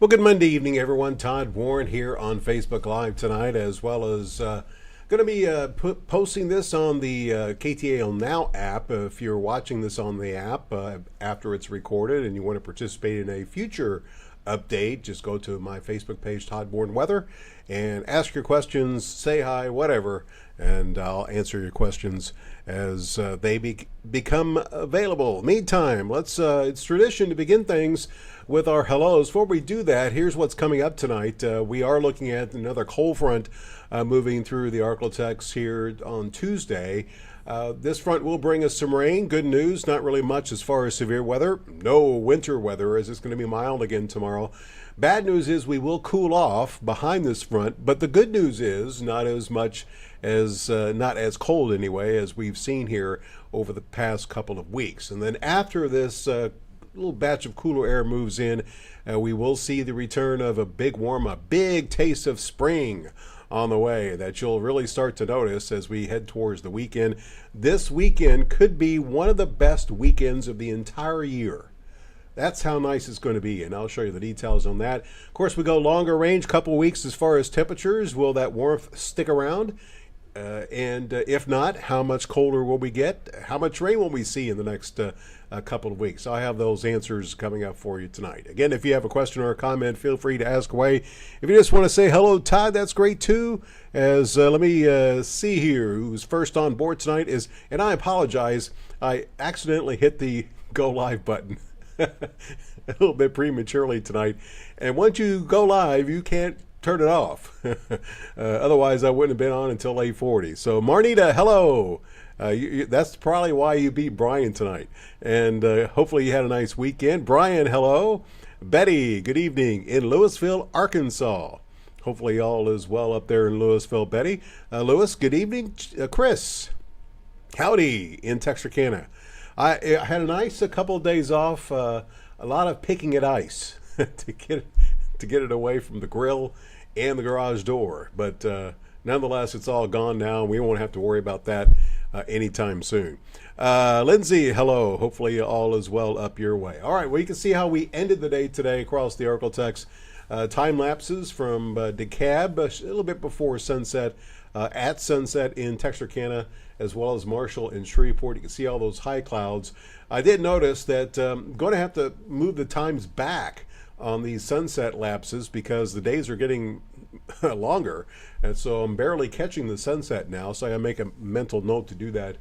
Well, good Monday evening, everyone. Todd Warren here on Facebook Live tonight, as well as going to be posting this on the KTAL Now app. If you're watching this on the app after it's recorded and you want to participate in a future update, just go to my Facebook page, Todd Warren Weather, and ask your questions, say hi, whatever, and I'll answer your questions as they become available. Meantime, it's tradition to begin things with our hellos. Before we do that, here's what's coming up tonight. We are looking at another cold front moving through the ArkLaTex here on Tuesday. This front will bring us some rain. Good news, not really much as far as severe weather. No winter weather, as it's going to be mild again tomorrow. Bad news is we will cool off behind this front, but the good news is not as much as, not as cold anyway, as we've seen here over the past couple of weeks. And then after this little batch of cooler air moves in, we will see the return of a big taste of spring on the way that you'll really start to notice as we head towards the weekend. This weekend could be one of the best weekends of the entire year. That's how nice it's going to be, and I'll show you the details on that. Of course, we go longer range, couple weeks as far as temperatures. Will that warmth stick around? And if not, how much colder will we get? How much rain will we see in the next couple of weeks? I have those answers coming up for you tonight. Again, if you have a question or a comment, feel free to ask away. If you just want to say hello, Todd, that's great too. As let me see here, who's first on board tonight is, and I apologize, I accidentally hit the go live button a little bit prematurely tonight. And once you go live, you can't turn it off. Otherwise, I wouldn't have been on until 8:40. So, Marnita, hello. That's probably why you beat Brian tonight. And hopefully you had a nice weekend. Brian, hello. Betty, good evening in Louisville, Arkansas. Hopefully all is well up there in Louisville, Betty. Louis, good evening. Chris, howdy in Texarkana. I had a nice couple of days off, a lot of picking at ice to get it away from the grill and the garage door. But nonetheless, it's all gone now. We won't have to worry about that anytime soon. Lindsay, hello. Hopefully all is well up your way. All right, well, you can see how we ended the day today across the ArkLaTex. Time lapses from DeKalb, a little bit before sunset, at sunset in Texarkana, as well as Marshall and Shreveport. You can see all those high clouds. I did notice that I'm going to have to move the times back on these sunset lapses because the days are getting longer, and so I'm barely catching the sunset now, so I gotta make a mental note to do that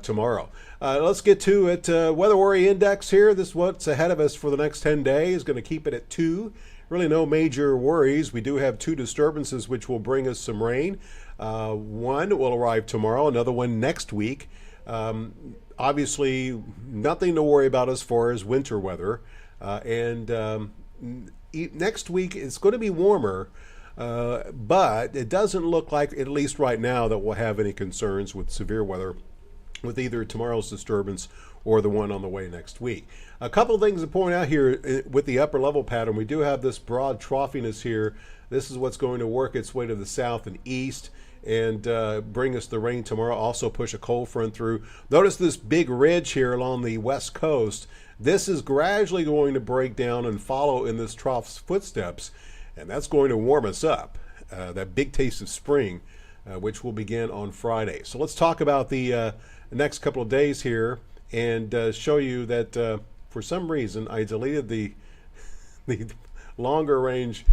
tomorrow. Let's get to it. Weather worry index here. This is what's ahead of us for the next 10 days. Going to keep it at 2. Really no major worries. We do have 2 disturbances which will bring us some rain. One will arrive tomorrow, another one next week. Obviously nothing to worry about as far as winter weather. Next week it's going to be warmer, but it doesn't look like, at least right now, that we'll have any concerns with severe weather with either tomorrow's disturbance or the one on the way next week. A couple of things to point out here with the upper level pattern. We do have this broad troughiness here. This is what's going to work its way to the south and east and bring us the rain tomorrow. Also push a cold front through. Notice this big ridge here along the west coast. This is gradually going to break down and follow in this trough's footsteps, and that's going to warm us up. That big taste of spring, which will begin on Friday. So let's talk about the next couple of days here and show you that for some reason I deleted the longer range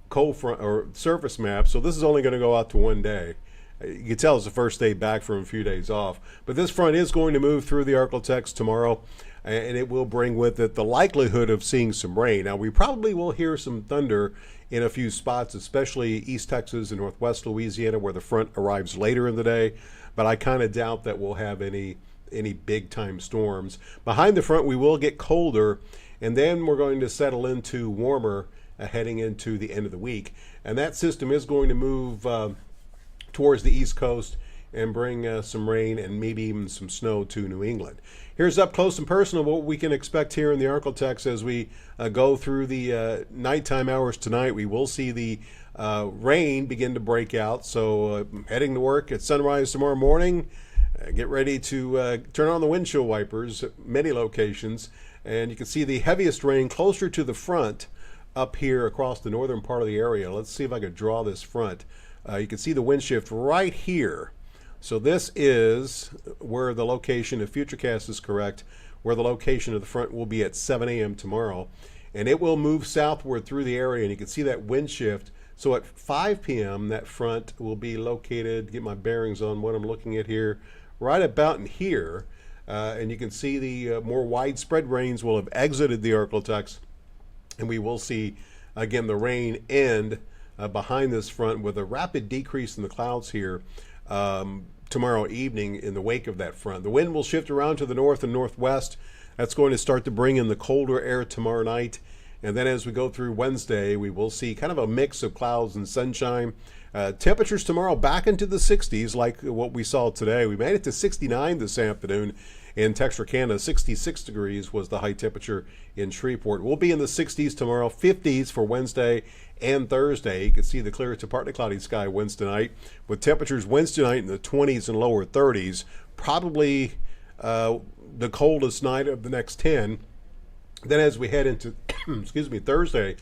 cold front or surface map. So this is only going to go out to one day. You can tell it's the first day back from a few days off. But this front is going to move through the ArkLaTex tomorrow, and it will bring with it the likelihood of seeing some rain. Now, we probably will hear some thunder in a few spots, especially East Texas and Northwest Louisiana, where the front arrives later in the day. But I kind of doubt that we'll have any big-time storms. Behind the front, we will get colder, and then we're going to settle into warmer heading into the end of the week. And that system is going to move towards the East Coast and bring some rain and maybe even some snow to New England. Here's up close and personal what we can expect here in the ArkLaTex as we go through the nighttime hours tonight. We will see the rain begin to break out. So heading to work at sunrise tomorrow morning, get ready to turn on the windshield wipers at many locations And you can see the heaviest rain closer to the front up here across the northern part of the area. Let's see if I could draw this front. You can see the wind shift right here. So this is where the location, if Futurecast is correct, where the location of the front will be at 7 a.m. tomorrow. And it will move southward through the area, and you can see that wind shift. So at 5 p.m., that front will be located, get my bearings on what I'm looking at here, right about in here. And you can see the more widespread rains will have exited the ArkLaTex, and we will see, again, the rain end behind this front with a rapid decrease in the clouds here tomorrow evening in the wake of that front. The wind will shift around to the north and northwest. That's going to start to bring in the colder air tomorrow night. And then as we go through Wednesday, we will see kind of a mix of clouds and sunshine. Temperatures tomorrow back into the 60s like what we saw today. We made it to 69 this afternoon in Texarkana. 66 degrees was the high temperature in Shreveport. We'll be in the 60s tomorrow, 50s for Wednesday and Thursday. You can see the clear to partly cloudy sky Wednesday night, with temperatures Wednesday night in the 20s and lower 30s. Probably the coldest night of the next 10. Then as we head into excuse me, Thursday,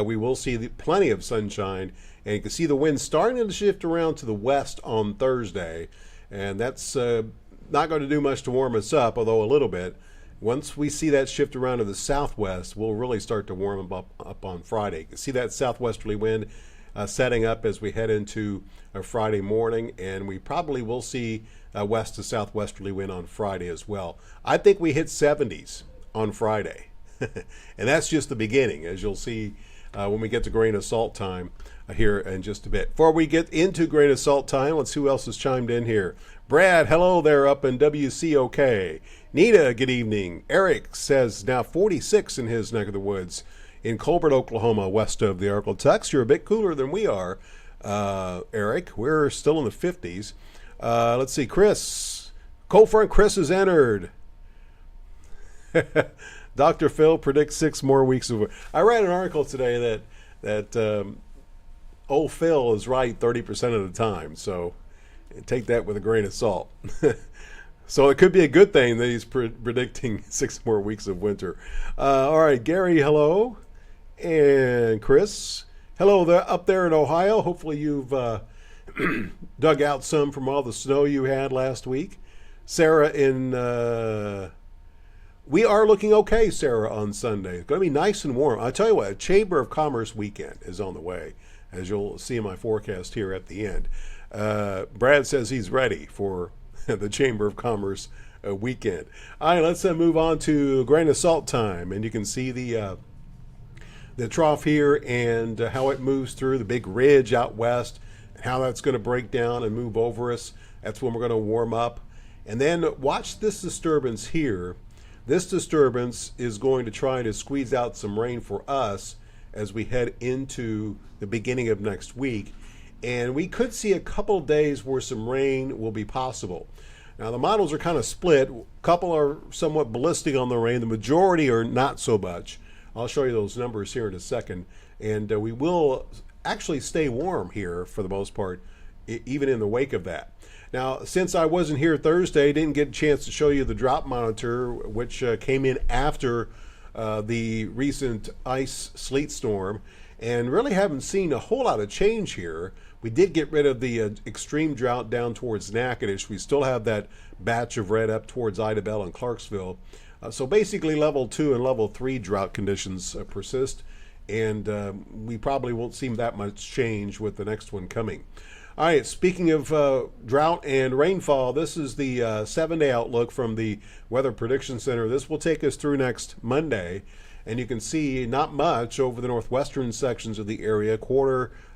we will see plenty of sunshine, and you can see the wind starting to shift around to the west on Thursday, and that's not going to do much to warm us up, although a little bit. Once we see that shift around to the southwest, we'll really start to warm up on Friday. You can see that southwesterly wind setting up as we head into a Friday morning, and we probably will see west to southwesterly wind on Friday as well. I think we hit 70s on Friday. And that's just the beginning, as you'll see when we get to grain of salt time here in just a bit. Before we get into grain of salt time, let's see who else has chimed in here. Brad, hello there up in WCOK. Nita, good evening. Eric says now 46 in his neck of the woods in Colbert, Oklahoma, west of the ArkLaTex. You're a bit cooler than we are, Eric. We're still in the 50s. Let's see, Chris. Cold front Chris has entered. Dr. Phil predicts 6 more weeks of. I read an article today that old Phil is right 30% of the time. So take that with a grain of salt. So it could be a good thing that he's predicting 6 more weeks of winter. All right, Gary, hello, and Chris, hello there up there in Ohio. Hopefully you've dug out some from all the snow you had last week. Sarah in. We are looking okay, Sarah, on Sunday. It's going to be nice and warm. I'll tell you what, a Chamber of Commerce weekend is on the way, as you'll see in my forecast here at the end. Brad says he's ready for the Chamber of Commerce weekend. All right, let's move on to grain of salt time. And you can see the trough here and how it moves through the big ridge out west, and how that's going to break down and move over us. That's when we're going to warm up. And then watch this disturbance here. This disturbance is going to try to squeeze out some rain for us as we head into the beginning of next week. And we could see a couple days where some rain will be possible. Now, the models are kind of split. A couple are somewhat ballistic on the rain. The majority are not so much. I'll show you those numbers here in a second. And we will actually stay warm here for the most part, even in the wake of that. Now, since I wasn't here Thursday, didn't get a chance to show you the drop monitor, which came in after the recent ice sleet storm, and really haven't seen a whole lot of change here. We did get rid of the extreme drought down towards Natchitoches. We still have that batch of red up towards Idabel and Clarksville. So basically level 2 and level 3 drought conditions persist, and we probably won't see that much change with the next one coming. All right, speaking of drought and rainfall, this is the 7-day outlook from the Weather Prediction Center. This will take us through next Monday, and you can see not much over the northwestern sections of the area,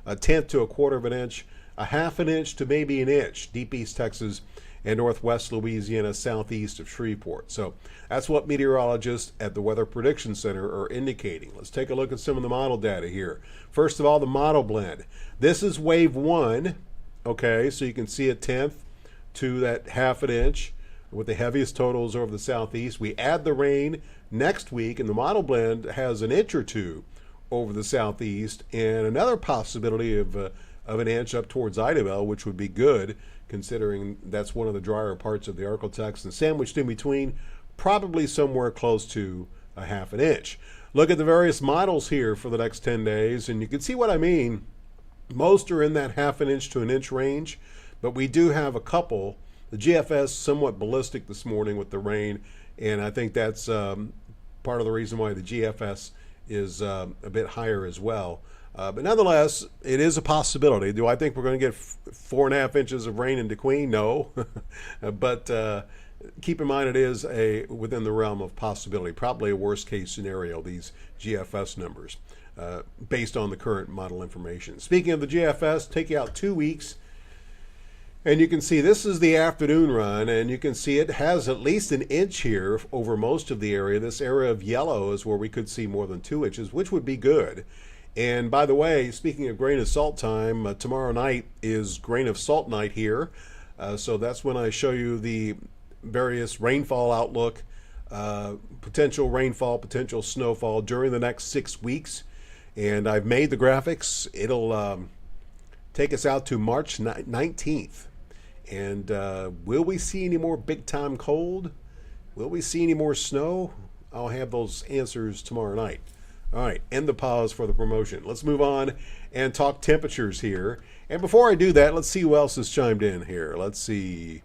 a tenth to a quarter of an inch, a half an inch to maybe an inch, deep east Texas and northwest Louisiana, southeast of Shreveport. So that's what meteorologists at the Weather Prediction Center are indicating. Let's take a look at some of the model data here. First of all, the model blend. This is wave 1. Okay, so you can see a tenth to that half an inch with the heaviest totals over the southeast. We add the rain next week, and the model blend has an inch or two over the southeast, and another possibility of an inch up towards Idabel, which would be good, considering that's one of the drier parts of the ArkLaTex, and sandwiched in between, probably somewhere close to a half an inch. Look at the various models here for the next 10 days, and you can see what I mean. Most are in that half an inch to an inch range, but we do have a couple. The GFS somewhat ballistic this morning with the rain, and I think that's part of the reason why the GFS is a bit higher as well. But nonetheless, it is a possibility. Do I think we're going to get 4.5 inches of rain in DeQueen? No. But keep in mind it is within the realm of possibility, probably a worst case scenario, these GFS numbers, based on the current model information. Speaking of the GFS, take you out 2 weeks, and you can see this is the afternoon run, and you can see it has at least an inch here over most of the area. This area of yellow is where we could see more than 2 inches, which would be good. And by the way, speaking of grain of salt time, tomorrow night is grain of salt night here. So that's when I show you the various rainfall outlook, potential rainfall, potential snowfall during the next 6 weeks. And I've made the graphics. It'll take us out to March 19th. And will we see any more big time cold? Will we see any more snow? I'll have those answers tomorrow night. All right, end the pause for the promotion. Let's move on and talk temperatures here. And before I do that, let's see who else has chimed in here. Let's see.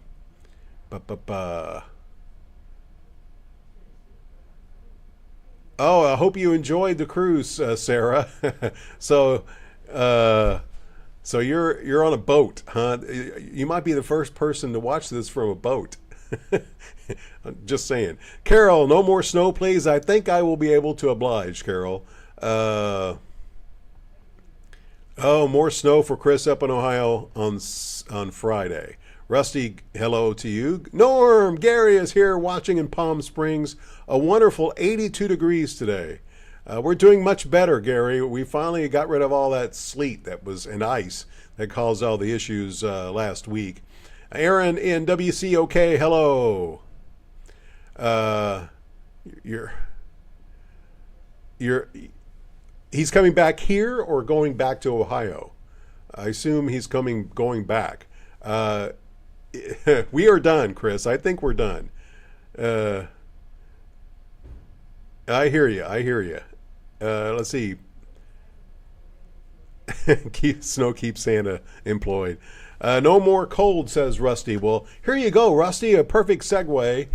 Oh, I hope you enjoyed the cruise, Sarah. So you're on a boat, huh? You might be the first person to watch this from a boat. Just saying. Carol, no more snow, please. I think I will be able to oblige, Carol. Oh, more snow for Chris up in Ohio on Friday. Rusty, hello to you. Norm, Gary is here watching in Palm Springs. A wonderful 82 degrees today. We're doing much better, Gary. We finally got rid of all that sleet and ice that caused all the issues last week. Aaron in WCOK, hello. He's coming back here or going back to Ohio? I assume he's going back. We are done, Chris. I think we're done. I hear you. Let's see. Snow keeps Santa employed. No more cold, says Rusty. Well, here you go, Rusty. A perfect segue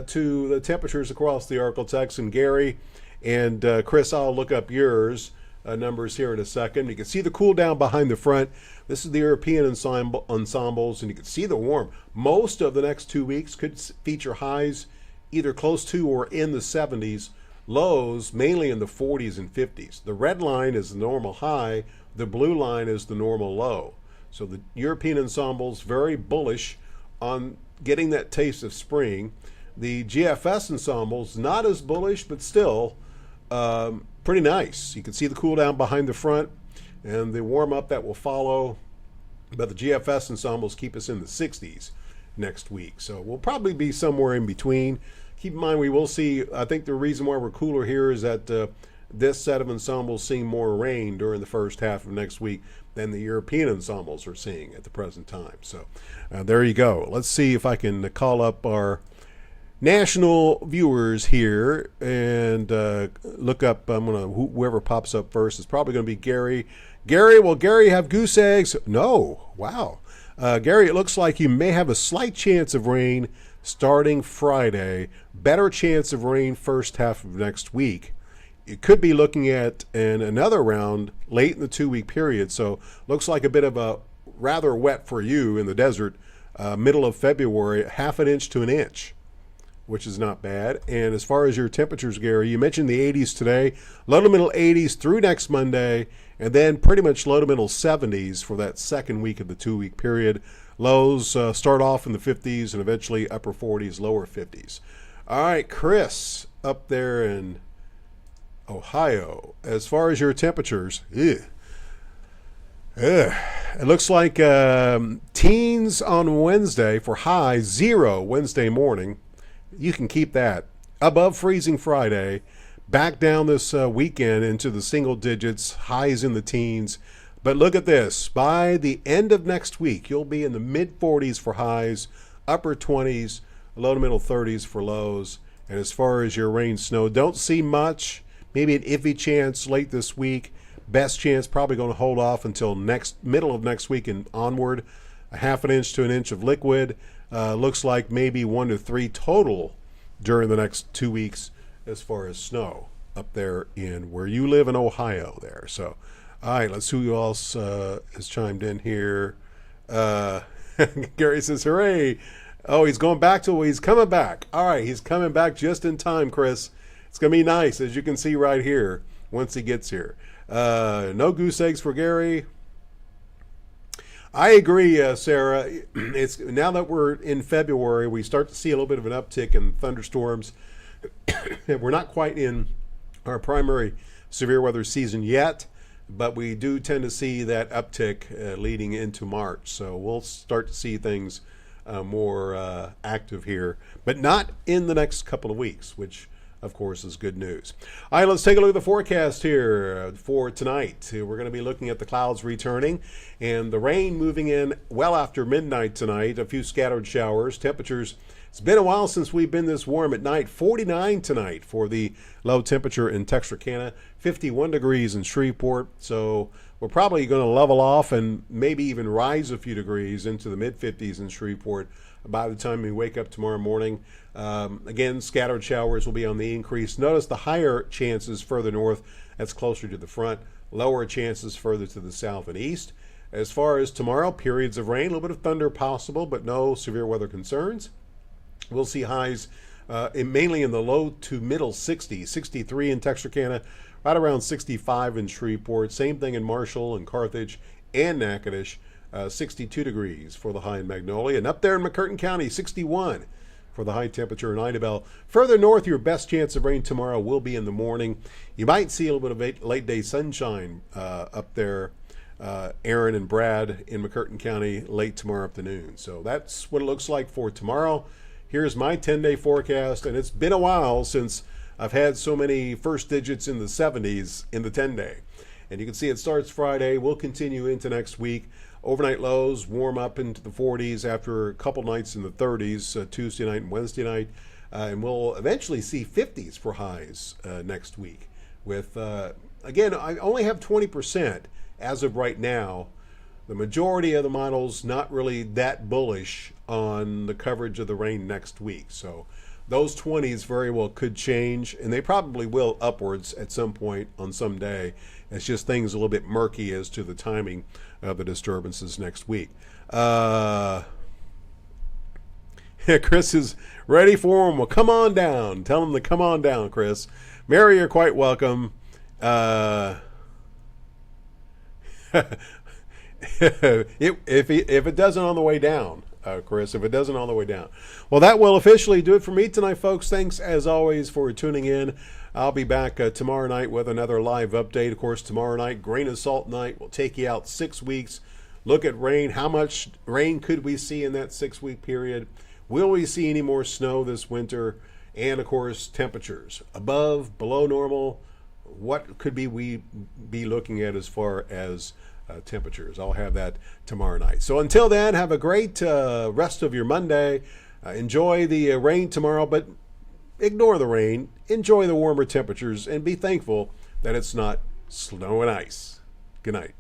to the temperatures across the ArkLaTex. And Gary and Chris, I'll look up yours numbers here in a second. You can see the cool down behind the front. This is the European ensembles, and you can see the warm. Most of the next 2 weeks could feature highs either close to or in the 70s, lows mainly in the 40s and 50s. The red line is the normal high. The blue line is the normal low. So the European ensembles very bullish on getting that taste of spring. The GFS ensembles not as bullish, but still pretty nice. You can see the cool down behind the front and the warm up that will follow. But the GFS ensembles keep us in the 60s next week. So we'll probably be somewhere in between. Keep in mind we will see, I think the reason why we're cooler here is that this set of ensembles seeing more rain during the first half of next week than the European ensembles are seeing at the present time. So there you go. Let's see if I can call up our national viewers here and look up. Whoever pops up first is probably going to be Gary. Gary, will Gary have goose eggs? No. Wow. Gary, it looks like you may have a slight chance of rain starting Friday. Better chance of rain first half of next week. You could be looking at another round late in the 2 week period. So looks like a bit of a rather wet for you in the desert, middle of February, half an inch to an inch, which is not bad. And as far as your temperatures, Gary, you mentioned the 80s today, low to middle 80s through next Monday, and then pretty much low to middle 70s for that second week of the 2 week period. Lows start off in the 50s and eventually upper 40s, lower 50s. All right, Chris, up there in Ohio, as far as your temperatures, it looks like teens on Wednesday for high, 0 Wednesday morning. You can keep that. Above freezing Friday, back down this weekend into the single digits, highs in the teens. But look at this. By the end of next week, you'll be in the mid 40s for highs, upper 20s, low to middle 30s for lows, And as far as your rain snow, don't see much. Maybe an iffy chance late this week. Best chance probably going to hold off until middle of next week and onward. A half an inch to an inch of liquid. Looks like maybe 1 to 3 total during the next 2 weeks as far as snow up there in where you live in Ohio there. So, all right, let's see who else has chimed in here. Gary says, hooray. Oh, he's going back he's coming back. All right, he's coming back just in time, Chris. It's going to be nice, as you can see right here, once he gets here. No goose eggs for Gary. I agree, Sarah. It's now that we're in February, we start to see a little bit of an uptick in thunderstorms. We're not quite in our primary severe weather season yet, but we do tend to see that uptick leading into March. So we'll start to see things more active here, but not in the next couple of weeks, which of course is good news. All right, let's take a look at the forecast here for tonight. We're going to be looking at the clouds returning and the rain moving in well after midnight tonight. A few scattered showers. Temperatures, it's been a while since we've been this warm at night. 49 tonight for the low temperature in Texarkana, 51 degrees in Shreveport. So we're probably going to level off and maybe even rise a few degrees into the mid-50s in Shreveport by the time we wake up tomorrow morning. Again, scattered showers will be on the increase. Notice the higher chances further north, that's closer to the front. Lower chances further to the south and east. As far as tomorrow, periods of rain, a little bit of thunder possible, but no severe weather concerns. We'll see highs mainly in the low to middle 60s, 63 in Texarkana, right around 65 in Shreveport. Same thing in Marshall and Carthage and Natchitoches, 62 degrees for the high in Magnolia. And up there in McCurtain County, 61 for the high temperature in Idabel. Further north, your best chance of rain tomorrow will be in the morning. You might see a little bit of late day sunshine up there, Aaron and Brad in McCurtain County late tomorrow afternoon. So that's what it looks like for tomorrow. Here's my 10-day forecast, and it's been a while since I've had so many first digits in the 70s in the 10-day. And you can see it starts Friday. We'll continue into next week. Overnight lows warm up into the 40s after a couple nights in the 30s, Tuesday night and Wednesday night. And we'll eventually see 50s for highs next week. With, again, I only have 20% as of right now. The majority of the models not really that bullish on the coverage of the rain next week. So those 20s very well could change, and they probably will upwards at some point on some day. It's just things a little bit murky as to the timing of the disturbances next week. Chris is ready for them. Well, come on down. Tell them to come on down, Chris. Mary, you're quite welcome. If it doesn't on the way down, Chris, if it doesn't on the way down. Well, that will officially do it for me tonight, folks. Thanks, as always, for tuning in. I'll be back tomorrow night with another live update. Of course, tomorrow night, grain of salt night. We'll take you out 6 weeks. Look at rain. How much rain could we see in that 6-week period? Will we see any more snow this winter? And, of course, temperatures. Above, below normal. What could we be looking at as far as temperatures? I'll have that tomorrow night. So until then, have a great rest of your Monday. Enjoy the rain tomorrow, but ignore the rain. Enjoy the warmer temperatures and be thankful that it's not snow and ice. Good night.